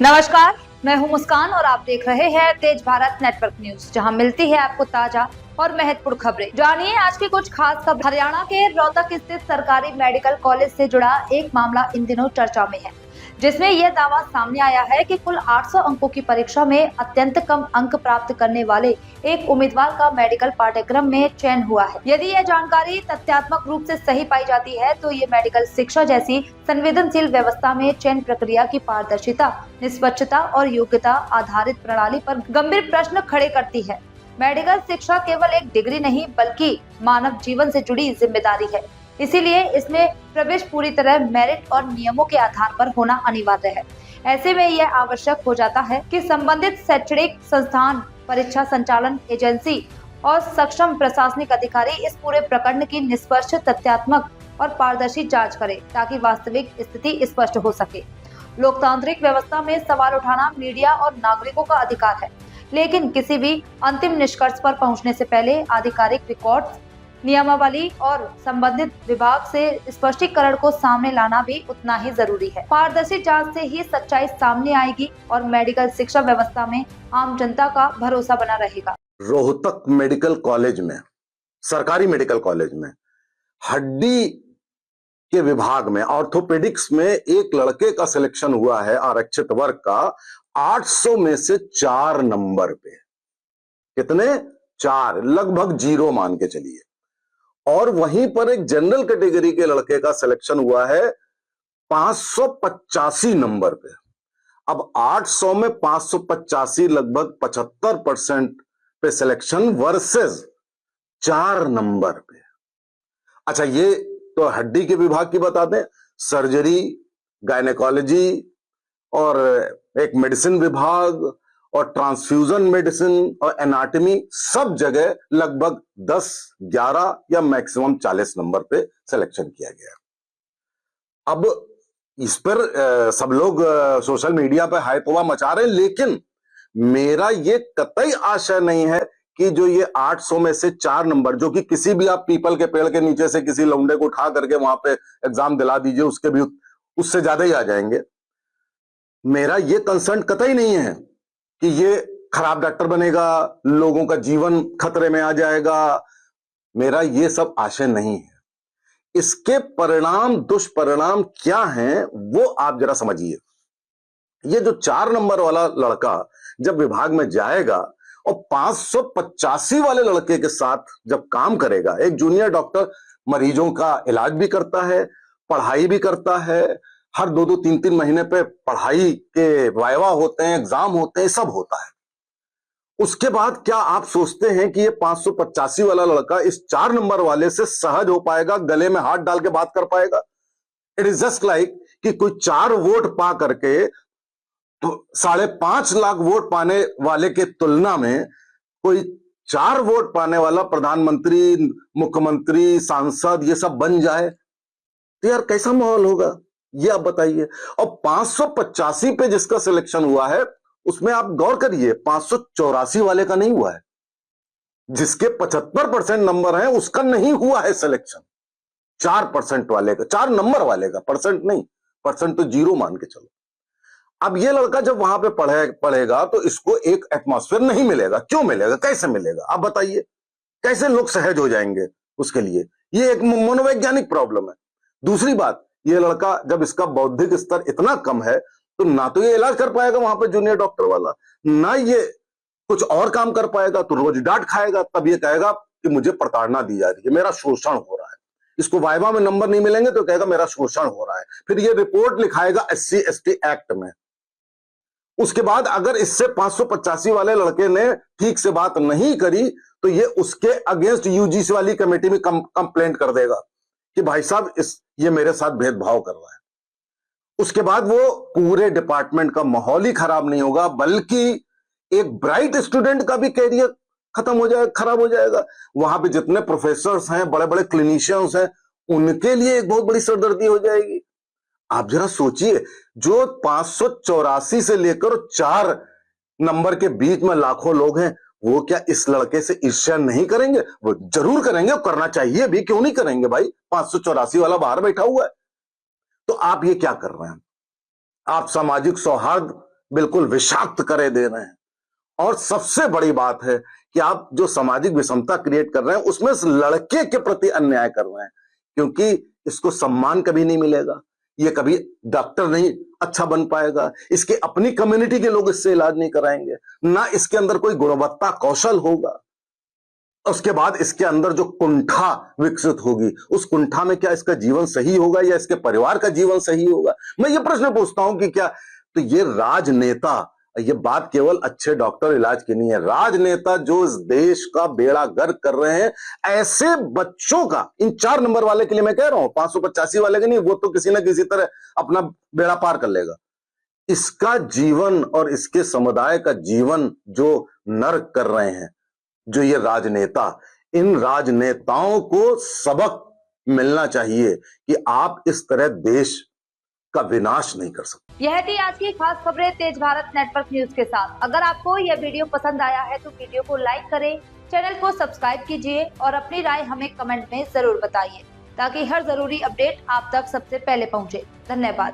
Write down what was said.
नमस्कार, मैं हूं मुस्कान और आप देख रहे हैं तेज भारत नेटवर्क न्यूज, जहां मिलती है आपको ताजा और महत्वपूर्ण खबरें। जानिए आज की कुछ खास खबर। हरियाणा के रोहतक स्थित सरकारी मेडिकल कॉलेज से जुड़ा एक मामला इन दिनों चर्चा में है, जिसमें यह दावा सामने आया है कि कुल 800 अंकों की परीक्षा में अत्यंत कम अंक प्राप्त करने वाले एक उम्मीदवार का मेडिकल पाठ्यक्रम में चयन हुआ है। यदि यह जानकारी तथ्यात्मक रूप से सही पाई जाती है तो ये मेडिकल शिक्षा जैसी संवेदनशील व्यवस्था में चयन प्रक्रिया की पारदर्शिता, निष्पक्षता और योग्यता आधारित प्रणाली पर गंभीर प्रश्न खड़े करती है। मेडिकल शिक्षा केवल एक डिग्री नहीं बल्कि मानव जीवन से जुड़ी जिम्मेदारी है, इसीलिए इसमें प्रवेश पूरी तरह मेरिट और नियमों के आधार पर होना अनिवार्य है। ऐसे में यह आवश्यक हो जाता है कि संबंधित शैक्षणिक संस्थान, परीक्षा संचालन एजेंसी और सक्षम प्रशासनिक अधिकारी इस पूरे प्रकरण की निष्पक्ष, तथ्यात्मक और पारदर्शी जांच करें, ताकि वास्तविक स्थिति स्पष्ट हो सके। लोकतांत्रिक व्यवस्था में सवाल उठाना मीडिया और नागरिकों का अधिकार है, लेकिन किसी भी अंतिम निष्कर्ष पर पहुंचने से पहले आधिकारिक रिकॉर्ड्स, नियमावली और संबंधित विभाग से स्पष्टीकरण को सामने लाना भी उतना ही जरूरी है। पारदर्शी जांच से ही सच्चाई सामने आएगी और मेडिकल शिक्षा व्यवस्था में आम जनता का भरोसा बना रहेगा। रोहतक मेडिकल कॉलेज में, सरकारी मेडिकल कॉलेज में हड्डी के विभाग में, ऑर्थोपेडिक्स में एक लड़के का सिलेक्शन हुआ है आरक्षित वर्ग का 800 में से 4 नंबर पे। कितने? 4, लगभग 0 मान के चलिए। और वहीं पर एक जनरल कैटेगरी के लड़के का सिलेक्शन हुआ है 585 नंबर पे। अब 800 में 585, लगभग 75% पे सिलेक्शन वर्सेस 4 नंबर पे। अच्छा, ये तो हड्डी के विभाग की बता दें। सर्जरी, गायनेकोलॉजी और एक मेडिसिन विभाग और ट्रांसफ्यूजन मेडिसिन और एनाटॉमी, सब जगह लगभग 10, 11 या मैक्सिमम 40 नंबर पे सिलेक्शन किया गया। अब इस पर सब लोग सोशल मीडिया पे हाइपवा मचा रहे हैं, लेकिन मेरा ये कतई आशय नहीं है कि जो ये 800 में से 4 नंबर, जो कि किसी भी आप पीपल के पेड़ के नीचे से किसी लौंडे को उठा करके वहां पे एग्जाम दिला दीजिए, उसके भी उससे ज्यादा ही आ जाएंगे। मेरा ये कंसर्न कतई नहीं है कि ये खराब डॉक्टर बनेगा, लोगों का जीवन खतरे में आ जाएगा। मेरा ये सब आशय नहीं है। इसके परिणाम, दुष्परिणाम क्या हैं वो आप जरा समझिए। ये जो 4 नंबर वाला लड़का जब विभाग में जाएगा और 585 वाले लड़के के साथ जब काम करेगा, एक जूनियर डॉक्टर मरीजों का इलाज भी करता है, पढ़ाई भी करता है, हर 2-2, 3-3 महीने पे पढ़ाई के वाइवा होते हैं, एग्जाम होते हैं, सब होता है। उसके बाद क्या आप सोचते हैं कि ये 585 वाला लड़का इस 4 नंबर वाले से सहज हो पाएगा, गले में हाथ डाल के बात कर पाएगा? इट इज जस्ट लाइक कि कोई 4 वोट पा करके तो 5.5 लाख वोट पाने वाले के तुलना में कोई 4 वोट पाने वाला प्रधानमंत्री, मुख्यमंत्री, सांसद ये सब बन जाए तो यार कैसा माहौल होगा, ये आप बताइए। और 585 पे जिसका सिलेक्शन हुआ है उसमें आप गौर करिए 584 वाले का नहीं हुआ है। जिसके 75% नंबर हैं उसका नहीं हुआ है सिलेक्शन। 4% वाले का, 4 नंबर वाले का, परसेंट नहीं, परसेंट तो 0 मान के चलो। अब ये लड़का जब वहां पे पढ़ेगा तो इसको एक एटमॉस्फेयर नहीं मिलेगा। क्यों मिलेगा, कैसे मिलेगा, आप बताइए। कैसे लोग सहज हो जाएंगे उसके लिए? ये एक मनोवैज्ञानिक प्रॉब्लम है। दूसरी बात, ये लड़का जब इसका बौद्धिक स्तर इतना कम है तो ना तो ये इलाज कर पाएगा वहां पे जूनियर डॉक्टर वाला, ना ये कुछ और काम कर पाएगा, तो रोज डांट खाएगा। तब ये कहेगा कि मुझे प्रताड़ना दी जा रही है, मेरा शोषण हो रहा है। इसको वाइवा में नंबर नहीं मिलेंगे तो कहेगा मेरा शोषण हो रहा है। फिर ये रिपोर्ट लिखाएगा SC ST एक्ट में। उसके बाद अगर इससे 585 वाले लड़के ने ठीक से बात नहीं करी तो ये उसके अगेंस्ट UGC वाली कमेटी में कंप्लेंट कर देगा कि भाई साहब ये मेरे साथ भेदभाव कर रहा है। उसके बाद वो पूरे डिपार्टमेंट का माहौल ही खराब नहीं होगा, बल्कि एक ब्राइट स्टूडेंट का भी कैरियर खत्म हो जाएगा, खराब हो जाएगा। वहां पे जितने प्रोफेसर्स हैं, बड़े बड़े क्लिनिशियंस हैं, उनके लिए एक बहुत बड़ी सरदर्दी हो जाएगी। आप जरा सोचिए, जो 584 से लेकर 4 नंबर के बीच में लाखों लोग हैं, वो क्या इस लड़के से ईर्ष्या नहीं करेंगे? वो जरूर करेंगे, और करना चाहिए भी। क्यों नहीं करेंगे भाई? 584 वाला बाहर बैठा हुआ है। तो आप ये क्या कर रहे हैं? आप सामाजिक सौहार्द बिल्कुल विषाक्त करे दे रहे हैं। और सबसे बड़ी बात है कि आप जो सामाजिक विषमता क्रिएट कर रहे हैं उसमें इस लड़के के प्रति अन्याय कर रहे हैं, क्योंकि इसको सम्मान कभी नहीं मिलेगा, ये कभी डॉक्टर नहीं अच्छा बन पाएगा, इसके अपनी कम्युनिटी के लोग इससे इलाज नहीं कराएंगे, ना इसके अंदर कोई गुणवत्ता कौशल होगा। उसके बाद इसके अंदर जो कुंठा विकसित होगी, उस कुंठा में क्या इसका जीवन सही होगा या इसके परिवार का जीवन सही होगा? मैं ये प्रश्न पूछता हूं कि क्या तो ये राजनेता, ये बात केवल अच्छे डॉक्टर इलाज की नहीं है, राजनेता जो इस देश का बेड़ा गर्क कर रहे हैं, ऐसे बच्चों का, इन 4 नंबर वाले के लिए मैं कह रहा हूं, 585 वाले के नहीं, वो तो किसी ना किसी तरह अपना बेड़ा पार कर लेगा। इसका जीवन और इसके समुदाय का जीवन जो नर्क कर रहे हैं जो ये राजनेता, इन राजनेताओं को सबक मिलना चाहिए कि आप इस तरह देश का विनाश नहीं कर सकते। यह थी आज की खास खबरें तेज भारत नेटवर्क न्यूज के साथ। अगर आपको यह वीडियो पसंद आया है तो वीडियो को लाइक करें, चैनल को सब्सक्राइब कीजिए और अपनी राय हमें कमेंट में जरूर बताइए, ताकि हर जरूरी अपडेट आप तक सबसे पहले पहुंचे। धन्यवाद।